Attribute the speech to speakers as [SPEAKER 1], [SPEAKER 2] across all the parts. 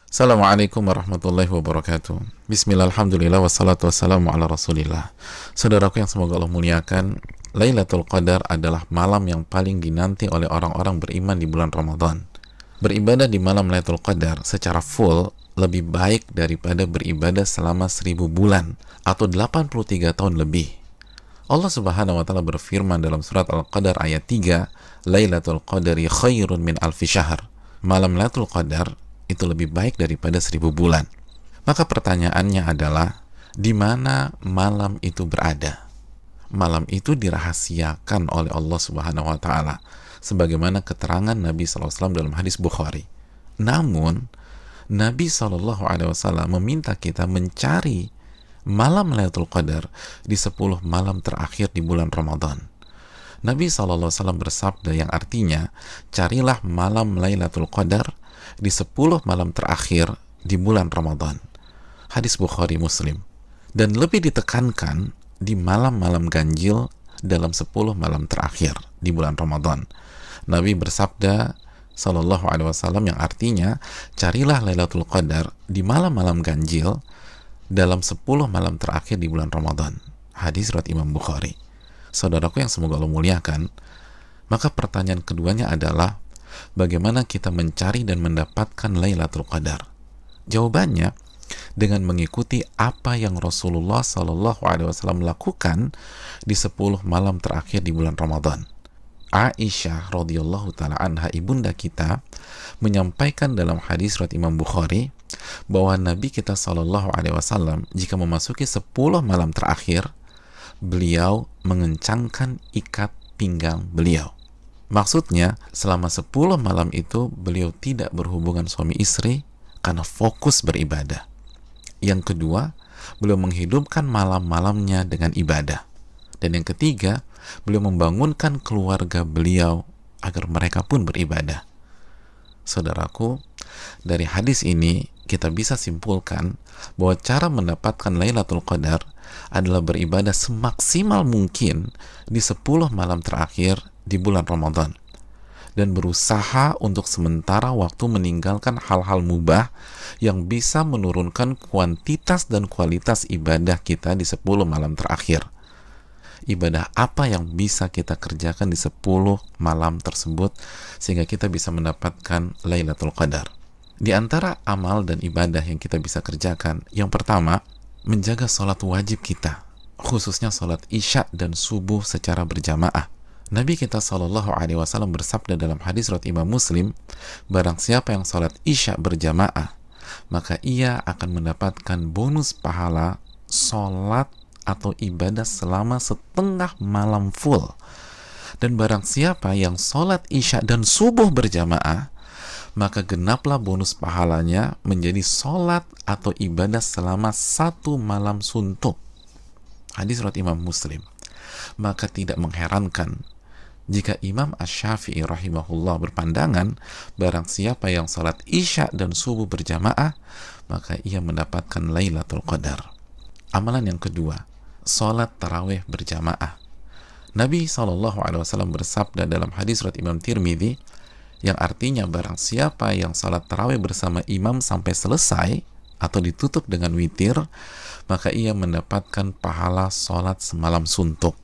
[SPEAKER 1] Assalamualaikum warahmatullahi wabarakatuh. Bismillah, alhamdulillah, wassalatu wassalamu ala rasulillah. Saudaraku yang semoga Allah muliakan, Lailatul Qadar adalah malam yang paling dinanti oleh orang-orang beriman di bulan Ramadan. Beribadah di malam Lailatul Qadar secara full lebih baik daripada beribadah selama 1000 bulan atau 83 tahun lebih. Allah Subhanahu wa taala berfirman dalam surat Al-Qadar ayat 3, Lailatul Qadari khairun min alfi syahr. Malam Lailatul Qadar itu lebih baik daripada 1000 bulan. Maka pertanyaannya adalah, di mana malam itu berada? Malam itu dirahasiakan oleh Allah Subhanahu wa taala sebagaimana keterangan Nabi SAW dalam hadis Bukhari. Namun Nabi SAW meminta kita mencari malam Lailatul Qadar di 10 malam terakhir di bulan Ramadan. Nabi SAW bersabda yang artinya, carilah malam Lailatul Qadar di 10 malam terakhir di bulan Ramadan. Hadis Bukhari Muslim. Dan lebih ditekankan di malam-malam ganjil dalam 10 malam terakhir di bulan Ramadan. Nabi bersabda sallallahu alaihi wasallam yang artinya, carilah Lailatul Qadar di malam-malam ganjil dalam 10 malam terakhir di bulan Ramadan. Hadis riwayat Imam Bukhari. Saudaraku yang semoga Allah muliakan, maka pertanyaan keduanya adalah, bagaimana kita mencari dan mendapatkan Lailatul Qadar? Jawabannya dengan mengikuti apa yang Rasulullah Shallallahu Alaihi Wasallam lakukan di 10 malam terakhir di bulan Ramadan. Aisyah radhiyallahu taala anha, ibunda kita, menyampaikan dalam hadis riwayat Imam Bukhari bahwa Nabi kita Shallallahu Alaihi Wasallam jika memasuki 10 malam terakhir, beliau mengencangkan ikat pinggang beliau. Maksudnya, selama 10 malam itu beliau tidak berhubungan suami istri karena fokus beribadah. Yang kedua, beliau menghidupkan malam-malamnya dengan ibadah. Dan yang ketiga, beliau membangunkan keluarga beliau agar mereka pun beribadah. Saudaraku, dari hadis ini kita bisa simpulkan bahwa cara mendapatkan Lailatul Qadar adalah beribadah semaksimal mungkin di 10 malam terakhir di bulan Ramadan, dan berusaha untuk sementara waktu meninggalkan hal-hal mubah yang bisa menurunkan kuantitas dan kualitas ibadah kita di 10 malam terakhir. Ibadah apa yang bisa kita kerjakan di 10 malam tersebut sehingga kita bisa mendapatkan Lailatul Qadar? Di antara amal dan ibadah yang kita bisa kerjakan, yang pertama, menjaga sholat wajib kita, khususnya sholat isya dan subuh secara berjamaah. Nabi kita Shallallahu Alaihi Wasallam bersabda dalam hadis riwayat Imam Muslim, barang siapa yang sholat isya berjamaah, maka ia akan mendapatkan bonus pahala sholat atau ibadah selama setengah malam full. Dan barang siapa yang sholat isya dan subuh berjamaah, maka genaplah bonus pahalanya menjadi sholat atau ibadah selama 1 malam suntuk. Hadis riwayat Imam Muslim. Maka tidak mengherankan jika Imam Asy-Syafi'i rahimahullah berpandangan, barang siapa yang salat isya dan subuh berjamaah, maka ia mendapatkan Lailatul Qadar. Amalan yang kedua, salat tarawih berjamaah. Nabi SAW bersabda dalam hadis riwayat Imam Tirmidzi, yang artinya barang siapa yang salat tarawih bersama imam sampai selesai atau ditutup dengan witir, maka ia mendapatkan pahala salat semalam suntuk.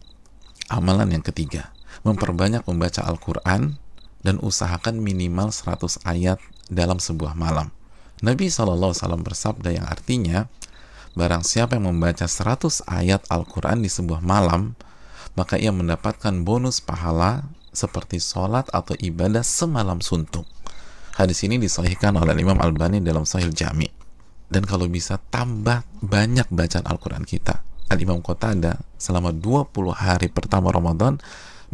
[SPEAKER 1] Amalan yang ketiga, memperbanyak membaca Al-Quran dan usahakan minimal 100 ayat dalam sebuah malam. Nabi SAW bersabda yang artinya, barang siapa yang membaca 100 ayat Al-Quran di sebuah malam, maka ia mendapatkan bonus pahala seperti sholat atau ibadah semalam suntuk. Hadis ini disahihkan oleh Imam Albani dalam Sahih Jami'. Dan kalau bisa tambah banyak bacaan Al-Quran kita. Al-Imam Qatadah selama 20 hari pertama Ramadan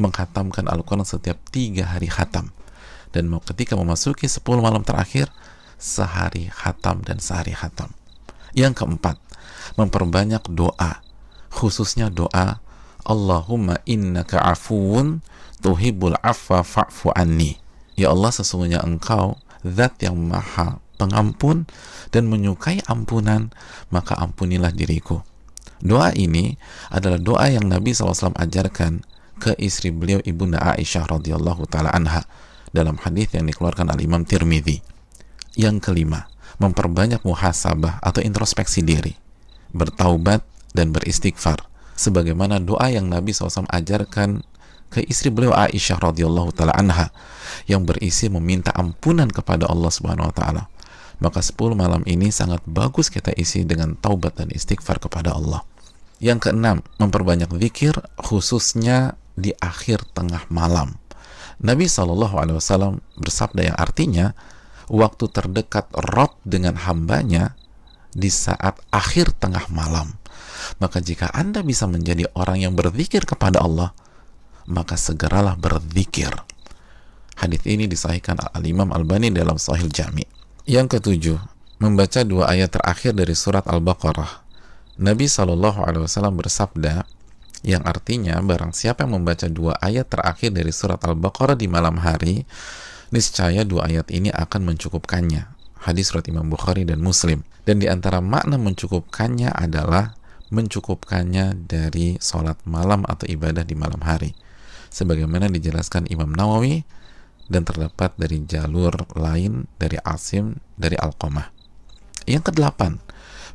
[SPEAKER 1] menghatamkan Al-Quran setiap 3 hari khatam, dan ketika memasuki 10 malam terakhir, sehari khatam dan sehari khatam. Yang keempat, memperbanyak doa, khususnya doa Allahumma innaka afuun tuhibbul afwa fa'fu anni. Ya Allah, sesungguhnya Engkau zat yang maha pengampun dan menyukai ampunan, maka ampunilah diriku. Doa ini adalah doa yang Nabi SAW ajarkan ke istri beliau, ibunda Aisyah radhiyallahu taala anha, dalam hadis yang dikeluarkan oleh Imam Tirmidzi. Yang kelima, memperbanyak muhasabah atau introspeksi diri, bertaubat dan beristighfar, sebagaimana doa yang Nabi SAW ajarkan ke istri beliau Aisyah radhiyallahu taala anha yang berisi meminta ampunan kepada Allah Subhanahu wa taala. Maka 10 malam ini sangat bagus kita isi dengan taubat dan istighfar kepada Allah. Yang keenam, memperbanyak zikir khususnya di akhir tengah malam. Nabi SAW bersabda yang artinya waktu terdekat Rabb dengan hambanya di saat akhir tengah malam. Maka jika Anda bisa menjadi orang yang berzikir kepada Allah, maka segeralah berzikir. Hadis ini disahihkan Al-Imam Albani dalam Sahih Jami'. Yang ketujuh, membaca 2 ayat terakhir dari surat Al-Baqarah. Nabi SAW bersabda yang artinya barang siapa yang membaca 2 ayat terakhir dari surat Al-Baqarah di malam hari, niscaya 2 ayat ini akan mencukupkannya. Hadis riwayat Imam Bukhari dan Muslim. Dan di antara makna mencukupkannya adalah mencukupkannya dari sholat malam atau ibadah di malam hari, sebagaimana dijelaskan Imam Nawawi dan terdapat dari jalur lain dari Asim dari Alqamah. Yang kedelapan,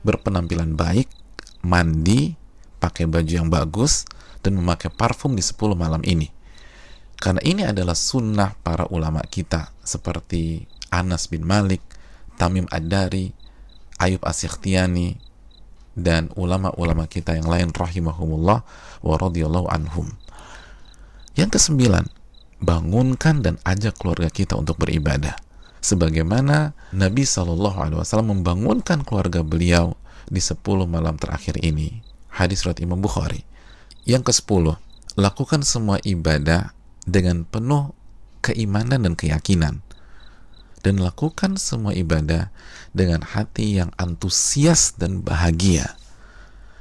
[SPEAKER 1] berpenampilan baik, mandi, pakai baju yang bagus, dan memakai parfum di 10 malam ini. Karena ini adalah sunnah para ulama kita seperti Anas bin Malik, Tamim Ad-Dari, Ayub As-Sikhtiyani, dan ulama-ulama kita yang lain rahimahumullah wa radhiyallahu anhum. Yang kesembilan, bangunkan dan ajak keluarga kita untuk beribadah, sebagaimana Nabi SAW membangunkan keluarga beliau di 10 malam terakhir ini. Hadis riwayat Imam Bukhari. Yang ke-10, lakukan semua ibadah dengan penuh keimanan dan keyakinan, dan lakukan semua ibadah dengan hati yang antusias dan bahagia.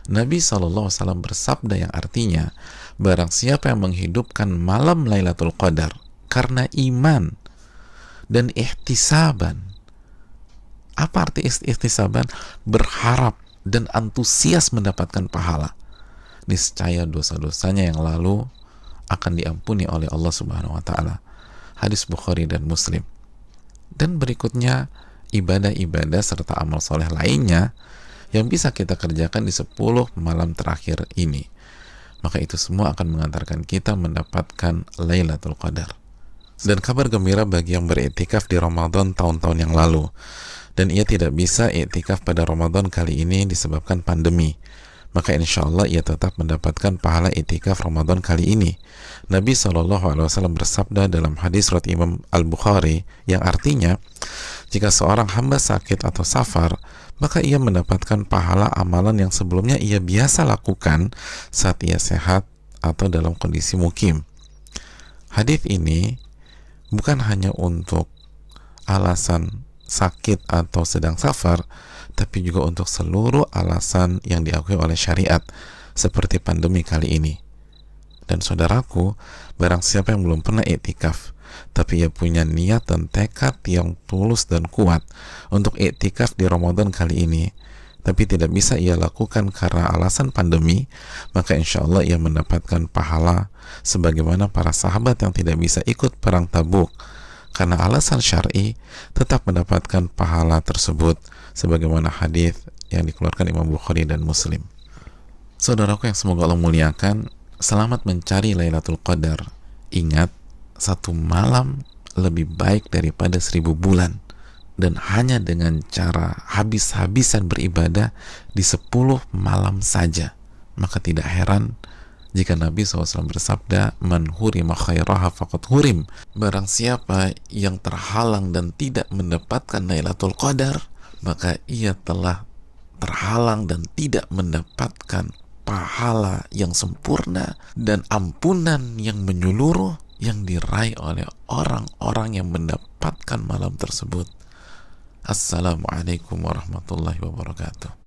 [SPEAKER 1] Nabi SAW bersabda yang artinya, barang siapa yang menghidupkan malam Lailatul Qadar karena iman dan ihtisaban. Apa arti ihtisaban? Berharap dan antusias mendapatkan pahala, niscaya dosa-dosanya yang lalu akan diampuni oleh Allah Subhanahu wa taala. Hadis Bukhari dan Muslim. Dan berikutnya, ibadah-ibadah serta amal soleh lainnya yang bisa kita kerjakan di 10 malam terakhir ini. Maka itu semua akan mengantarkan kita mendapatkan Lailatul Qadar. Dan kabar gembira bagi yang beriktikaf di Ramadan tahun-tahun yang lalu, dan ia tidak bisa iktikaf pada Ramadan kali ini disebabkan pandemi, maka insya Allah ia tetap mendapatkan pahala iktikaf Ramadan kali ini. Nabi SAW bersabda dalam hadis riwayat Imam Al-Bukhari yang artinya, jika seorang hamba sakit atau safar, maka ia mendapatkan pahala amalan yang sebelumnya ia biasa lakukan saat ia sehat atau dalam kondisi mukim. Hadis ini bukan hanya untuk alasan sakit atau sedang safar, tapi juga untuk seluruh alasan yang diakui oleh syariat seperti pandemi kali ini. Dan saudaraku, barang siapa yang belum pernah iktikaf tapi ia punya niat dan tekad yang tulus dan kuat untuk iktikaf di Ramadan kali ini, tapi tidak bisa ia lakukan karena alasan pandemi, maka insya Allah ia mendapatkan pahala sebagaimana para sahabat yang tidak bisa ikut perang Tabuk karena alasan syar'i, tetap mendapatkan pahala tersebut sebagaimana hadis yang dikeluarkan Imam Bukhari dan Muslim. Saudaraku yang semoga Allah muliakan, selamat mencari Lailatul Qadar. Ingat, 1 malam lebih baik daripada 1000 bulan, dan hanya dengan cara habis-habisan beribadah di 10 malam saja. Maka tidak heran jika Nabi SAW bersabda, man hurima khairaha faqad hurim. Barang siapa yang terhalang dan tidak mendapatkan Lailatul Qadar, maka ia telah terhalang dan tidak mendapatkan pahala yang sempurna dan ampunan yang menyeluruh yang diraih oleh orang-orang yang mendapatkan malam tersebut. Assalamualaikum warahmatullahi wabarakatuh.